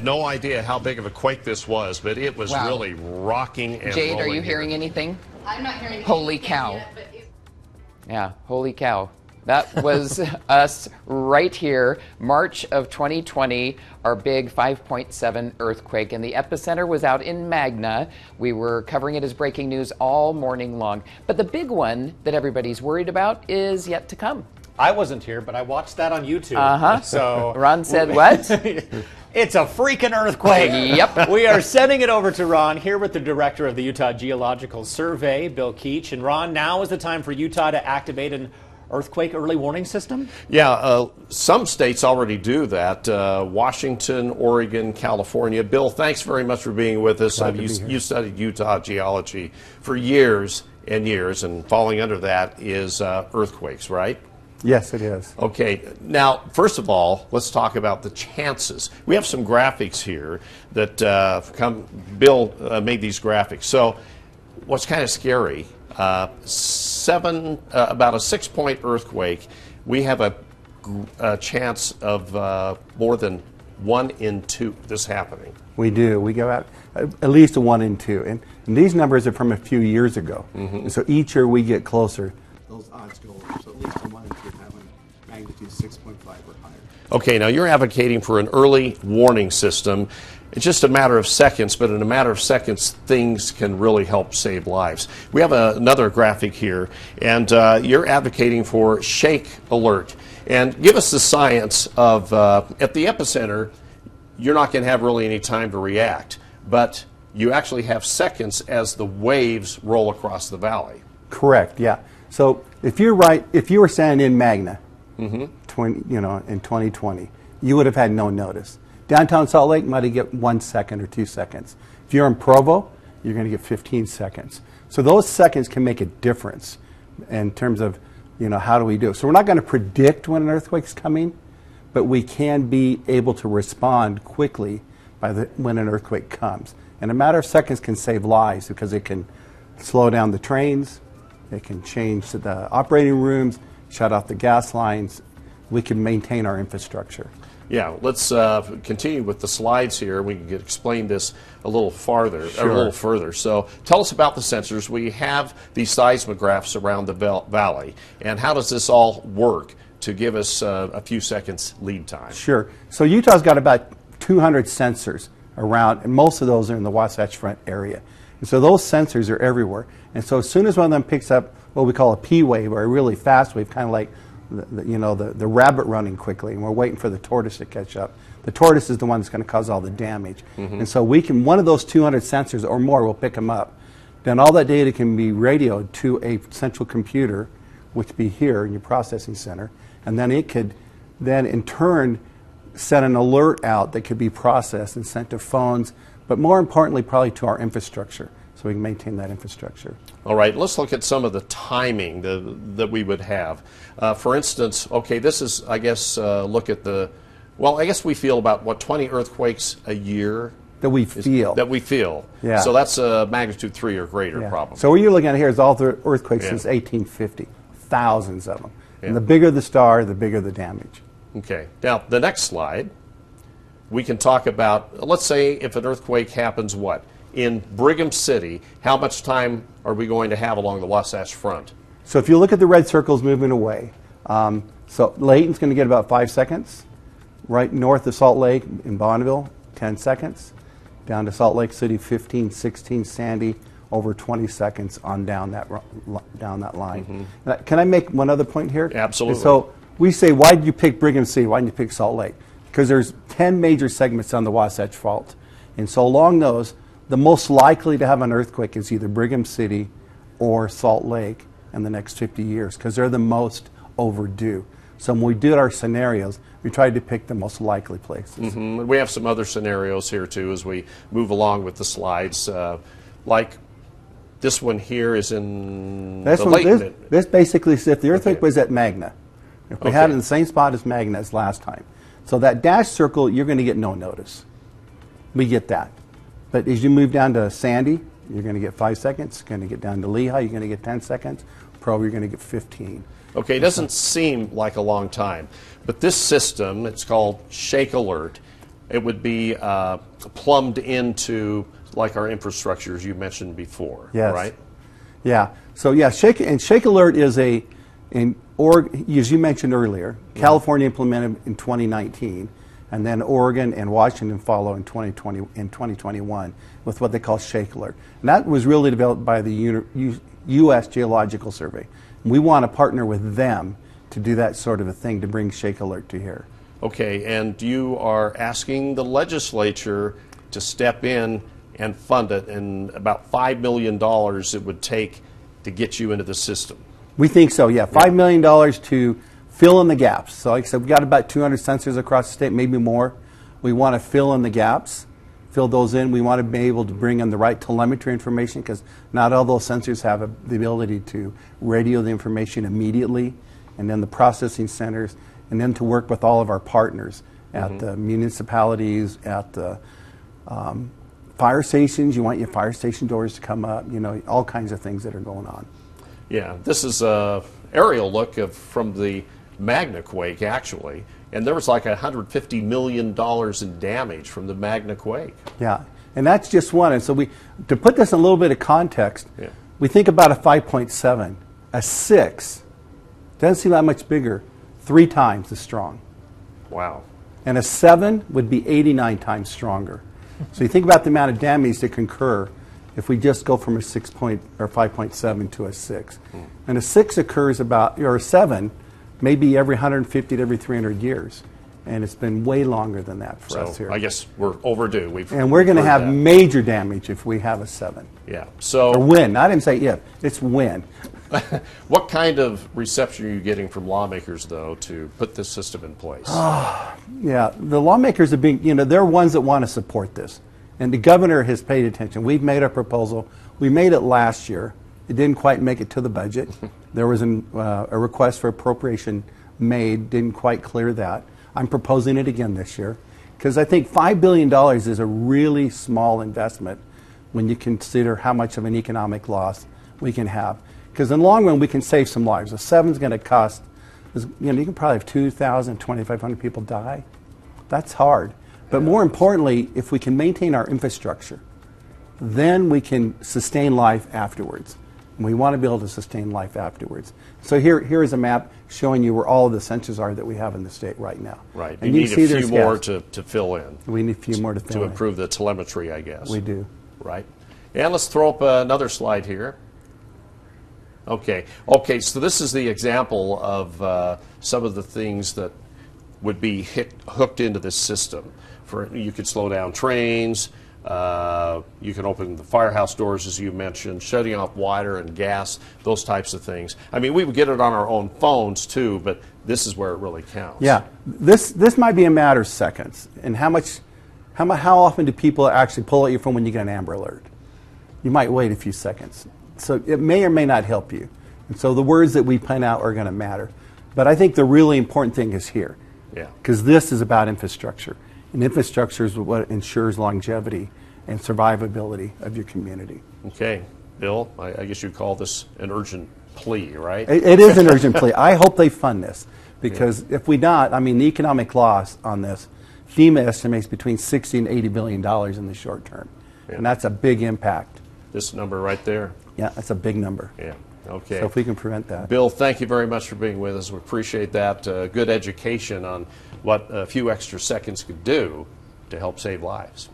had no idea how big of a quake this was, but it was really rocking and Jade, rolling. are you hearing anything? I'm not hearing anything. Holy cow. Yet, but Yeah, holy cow. That was us right here, March of 2020, our big 5.7 earthquake. And the epicenter was out in Magna. We were covering it as breaking news all morning long. But the big one that everybody's worried about is yet to come. I wasn't here, but I watched that on YouTube. So Ron said what? It's a freaking earthquake. Yep. We are sending it over to Ron here with the director of the Utah Geological Survey, Bill Keach. And Ron, now is the time for Utah to activate an earthquake early warning system? Yeah, some states already do that. Washington, Oregon, California. Bill, thanks very much for being with us. You studied Utah geology for years and years, and falling under that is earthquakes, right? Yes, it is. Okay, now, first of all, let's talk about the chances. We have some graphics here that Bill made these graphics. So what's kind of scary, about a 6-point earthquake, we have a chance of more than 1 in 2 this happening. We do. We go out at least a 1 in 2. And these numbers are from a few years ago. And so each year we get closer. Those odds go up. So at least a 1 in 2 having magnitude 6.5 or higher. Okay, now you're advocating for an early warning system. It's just a matter of seconds, but in a matter of seconds, things can really help save lives. We have another graphic here, and you're advocating for ShakeAlert. And give us the science of, at the epicenter, you're not going to have really any time to react, but you actually have seconds as the waves roll across the valley. Correct, yeah. So if you were standing in Magna, in 2020, you would have had no notice. Downtown Salt Lake might get 1 second or 2 seconds. If you're in Provo, you're going to get 15 seconds. So those seconds can make a difference in terms of, how do we do it. So we're not going to predict when an earthquake's coming, but we can be able to respond quickly when an earthquake comes. And a matter of seconds can save lives because it can slow down the trains, it can change the operating rooms, shut off the gas lines. We can maintain our infrastructure. Yeah, let's continue with the slides here. We can explain this a little farther, Sure. or a little further. So tell us about the sensors. We have these seismographs around the valley, and how does this all work to give us a few seconds lead time? Sure. So Utah's got about 200 sensors around, and most of those are in the Wasatch Front area. And so those sensors are everywhere. And so as soon as one of them picks up what we call a P wave, or a really fast wave, kind of like the rabbit running quickly, and we're waiting for the tortoise to catch up. The tortoise is the one that's going to cause all the damage. And so one of those 200 sensors or more will pick them up. Then all that data can be radioed to a central computer, which be here in your processing center, and then it could then in turn send an alert out that could be processed and sent to phones, but more importantly probably to our infrastructure, so we can maintain that infrastructure. All right, let's look at some of the timing that we would have. For instance, okay, this is, I guess, look at I guess we feel about, 20 earthquakes a year? That we feel. That we feel. Yeah. So that's a magnitude 3 or greater problem. So what you're looking at here is all the earthquakes since 1850, thousands of them. Yeah. And the bigger the star, the bigger the damage. Okay. Now, the next slide, we can talk about, let's say if an earthquake happens, in Brigham City, how much time are we going to have along the Wasatch Front? So if you look at the red circles moving away, so Layton's going to get about 5 seconds. Right north of Salt Lake in Bonneville, 10 seconds. Down to Salt Lake City, 15, 16. Sandy, over 20 seconds on down that line. Can I make one other point here? Absolutely. And so we say, why did you pick Brigham City? Why didn't you pick Salt Lake? Because there's 10 major segments on the Wasatch Fault. And so along those, the most likely to have an earthquake is either Brigham City or Salt Lake in the next 50 years, because they're the most overdue. So when we did our scenarios, we tried to pick the most likely places. We have some other scenarios here, too, as we move along with the slides. Like this one here is in This basically says if the earthquake was at Magna, if we had it in the same spot as Magna as last time. So that dashed circle, you're going to get no notice. We get that. But as you move down to Sandy, you're going to get 5 seconds. You're going to get down to Lehigh, you're going to get 10 seconds. Provo, you're going to get 15. Okay, it doesn't seem like a long time. But this system, it's called ShakeAlert, it would be plumbed into like our infrastructure as you mentioned before, Yes. right? Yeah. So yeah, ShakeAlert is as you mentioned earlier, California implemented in 2019, and then Oregon and Washington follow in 2021 with what they call ShakeAlert. And that was really developed by the U.S. Geological Survey. We want to partner with them to do that sort of a thing to bring ShakeAlert to here. Okay, and you are asking the legislature to step in and fund it, and about $5 million it would take to get you into the system. We think so, yeah. $5 million to fill in the gaps. So like I said, we've got about 200 sensors across the state, maybe more. We want to fill in the gaps, fill those in. We want to be able to bring in the right telemetry information because not all those sensors have the ability to radio the information immediately, and then the processing centers, and then to work with all of our partners at the municipalities, at the fire stations. You want your fire station doors to come up, all kinds of things that are going on. Yeah, this is an aerial look from the Magna quake, actually, and there was like $150 million in damage from the Magna quake. Yeah, and that's just one. And so to put this in a little bit of context, we think about a 5.7. A 6 doesn't seem that much bigger, 3 times as strong. Wow. And a 7 would be 89 times stronger. So you think about the amount of damage that can occur if we just go from a 5.7 to a 6. And a 6 occurs or a 7, maybe every 150 to every 300 years. And it's been way longer than that for us here. I guess we're overdue. And we're going to have major damage if we have a 7. Yeah. So or when. I didn't say if. It's when. What kind of reception are you getting from lawmakers, though, to put this system in place? Yeah, the lawmakers are they're ones that want to support this. And the governor has paid attention. We've made a proposal. We made it last year. It didn't quite make it to the budget. There was a request for appropriation made, didn't quite clear that. I'm proposing it again this year because I think $5 billion is a really small investment when you consider how much of an economic loss we can have. Because in the long run, we can save some lives. A 7 is going to cost, you can probably have 2,000, 2,500 people die. That's hard. But more importantly, if we can maintain our infrastructure, then we can sustain life afterwards. And we want to be able to sustain life afterwards. So here is a map showing you where all of the sensors are that we have in the state right now. Right. And you can need see a few more gaps. to fill in. We need a few more to fill in. To improve the telemetry, I guess. We do. Right. And let's throw up another slide here. Okay, so this is the example of some of the things that would be hooked into this system. You could slow down trains, you can open the firehouse doors, as you mentioned, shutting off water and gas, those types of things. I mean, we would get it on our own phones too, but this is where it really counts. Yeah, this might be a matter of seconds. And how often do people actually pull out your phone when you get an Amber Alert? You might wait a few seconds. So it may or may not help you. And so the words that we put out are going to matter. But I think the really important thing is here. Yeah. Because this is about infrastructure. And infrastructure is what ensures longevity and survivability of your community. Okay. Bill, I guess you'd call this an urgent plea, right? It is an urgent plea. I hope they fund this. Because if we not, the economic loss on this, FEMA estimates between $60 and $80 billion in the short term. Yeah. And that's a big impact. This number right there? Yeah, that's a big number. Yeah, okay. So if we can prevent that. Bill, thank you very much for being with us. We appreciate that. Good education on what a few extra seconds could do to help save lives.